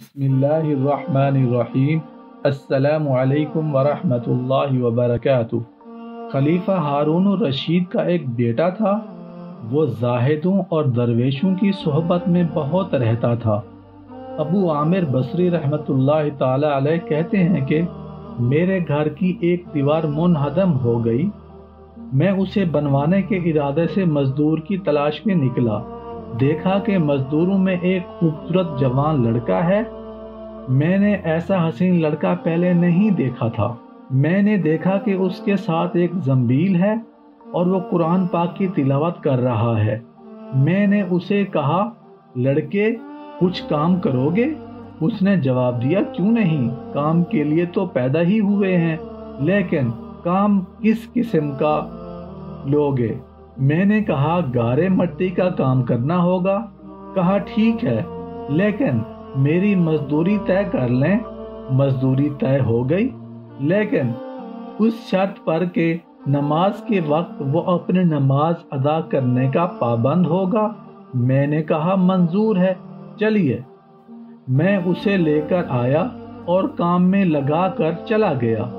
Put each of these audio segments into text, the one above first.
बिस्मिल्लाहिर्रहमानिर्रहीम। अस्सलामु अलैकुम वरहमतुल्लाहि वबरकातुह। खलीफा हारून रशीद का एक बेटा था। वो जाहिदों और दरवेशों की सोहबत में बहुत रहता था। अबू आमिर बसरी रहमतुल्लाहि ताला अलैह कहते हैं कि मेरे घर की एक दीवार मुनहदम हो गई। मैं उसे बनवाने के इरादे से मजदूर की तलाश में निकला। देखा कि मजदूरों में एक खूबसूरत जवान लड़का है। मैंने ऐसा हसीन लड़का पहले नहीं देखा था। मैंने देखा कि उसके साथ एक जंबील है और वो कुरान पाक की तिलावत कर रहा है। मैंने उसे कहा, लड़के कुछ काम करोगे? उसने जवाब दिया, क्यों नहीं, काम के लिए तो पैदा ही हुए हैं, लेकिन काम किस किस्म का लोगे? मैंने कहा, गारे मट्टी का काम करना होगा। कहा, ठीक है, लेकिन मेरी मजदूरी तय कर लें। मजदूरी तय हो गई, लेकिन उस शर्त पर कि नमाज के वक्त वो अपनी नमाज अदा करने का पाबंद होगा। मैंने कहा, मंजूर है, चलिए। मैं उसे लेकर आया और काम में लगा कर चला गया।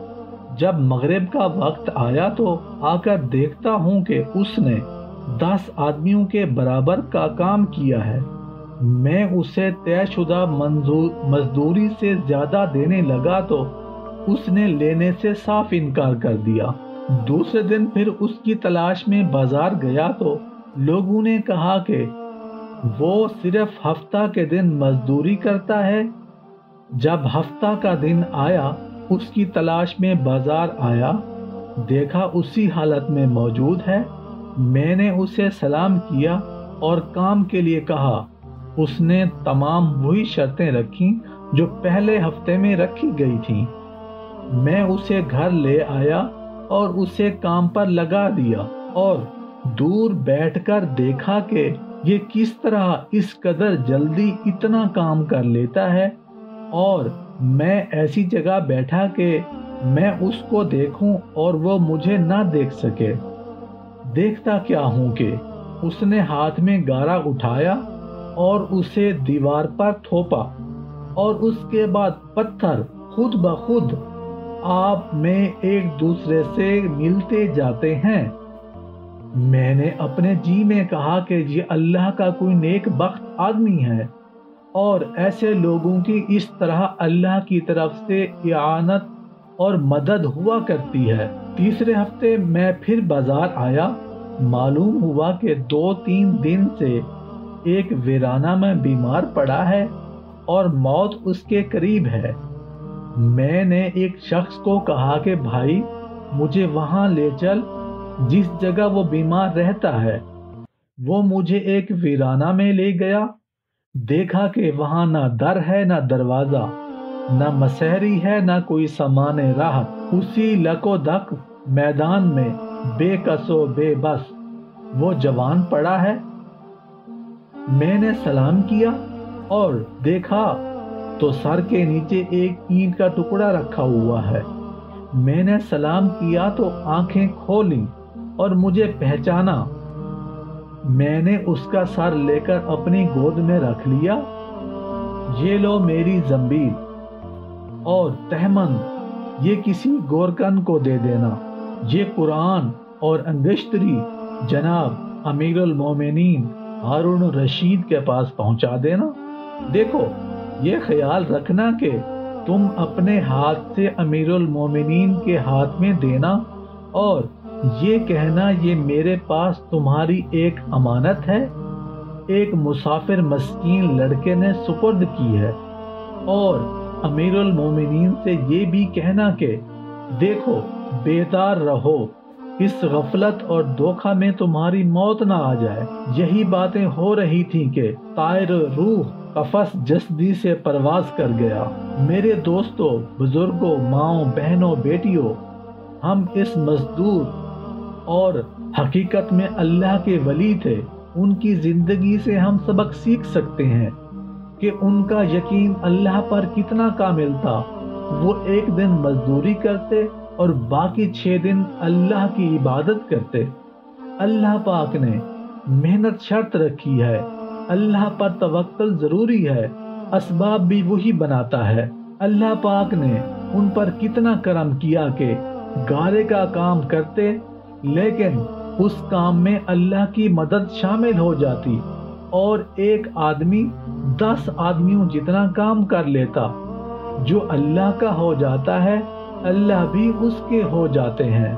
जब मगरिब का वक्त आया तो आकर देखता हूँ कि उसने 10 आदमियों के बराबर का काम किया है। मैं उसे तयशुदा मजदूरी से ज्यादा देने लगा तो उसने लेने से साफ इनकार कर दिया। दूसरे दिन फिर उसकी तलाश में बाजार गया तो लोगों ने कहा कि वो सिर्फ हफ्ता के दिन मजदूरी करता है। जब हफ्ता का दिन आया, उसकी तलाश में बाजार आया, देखा उसी हालत में मौजूद है। मैंने उसे सलाम किया और काम के लिए कहा। उसने तमाम वही शर्तें रखी जो पहले हफ्ते में रखी गई थी। मैं उसे घर ले आया और उसे काम पर लगा दिया और दूर बैठकर देखा कि ये किस तरह इस कदर जल्दी इतना काम कर लेता है, और मैं ऐसी जगह बैठा कि मैं उसको देखूं और वो मुझे ना देख सके। देखता क्या हूं कि उसने हाथ में गारा उठाया और उसे दीवार पर थोपा, और उसके बाद पत्थर खुद ब खुद आप में एक दूसरे से मिलते जाते हैं। मैंने अपने जी में कहा कि ये अल्लाह का कोई नेक बख्त आदमी है, और ऐसे लोगों की इस तरह अल्लाह की तरफ से इआनत और मदद हुआ करती है। तीसरे हफ्ते मैं फिर बाजार आया। मालूम हुआ कि 2-3 दिन से एक वीराना में बीमार पड़ा है और मौत उसके करीब है। मैंने एक शख्स को कहा कि भाई मुझे वहां ले चल जिस जगह वो बीमार रहता है। वो मुझे एक वीराना में ले गया। देखा कि वहां ना दर है ना दरवाजा, ना मसहरी है ना कोई सामान राहत। उसी लको-दक मैदान में बेकसो बेबस वो जवान पड़ा है। मैंने सलाम किया और देखा तो सर के नीचे एक ईंट का टुकड़ा रखा हुआ है। मैंने सलाम किया तो आंखें खोली और मुझे पहचाना। मैंने उसका सर लेकर अपनी गोद में रख लिया। ये लो मेरी जंबील और तहमन, ये किसी गोरकन को दे देना। ये कुरान और अंगश्तरी जनाब अमीरुल मोमिनीन हारून रशीद के पास पहुंचा देना। देखो, ये ख्याल रखना कि तुम अपने हाथ से अमीरुल मोमिनीन के हाथ में देना और ये कहना, ये मेरे पास तुम्हारी एक अमानत है, एक मुसाफिर मस्कीन लड़के ने सुपुर्द की है। और अमीरुल मोमिनीन से ये भी कहना कि देखो, बेदार रहो, इस गफलत और धोखा में तुम्हारी मौत ना आ जाए। यही बातें हो रही थी कि तायर रूह कफस जस्दी से परवाज कर गया। मेरे दोस्तों, बुजुर्गों, माओ, बहनों, बेटियों, हम इस मजदूर और हकीकत में अल्लाह के वली थे, उनकी जिंदगी से हम सबक सीख सकते हैं कि उनका यकीन अल्लाह पर कितना कामिल था। वो एक दिन मजदूरी करते और बाकी 6 दिन अल्लाह की इबादत करते। अल्लाह पाक ने मेहनत शर्त रखी है, अल्लाह पर तवक्कुल जरूरी है, اسباب بھی وہی بناتا ہے۔ اللہ پاک نے ان پر کتنا کرم کیا کہ گارے کا کام کرتے، لیکن اس کام میں اللہ کی مدد شامل ہو جاتی اور ایک آدمی 10 آدمیوں جتنا کام کر لیتا۔ جو اللہ کا ہو جاتا ہے اللہ بھی اس کے ہو جاتے ہیں۔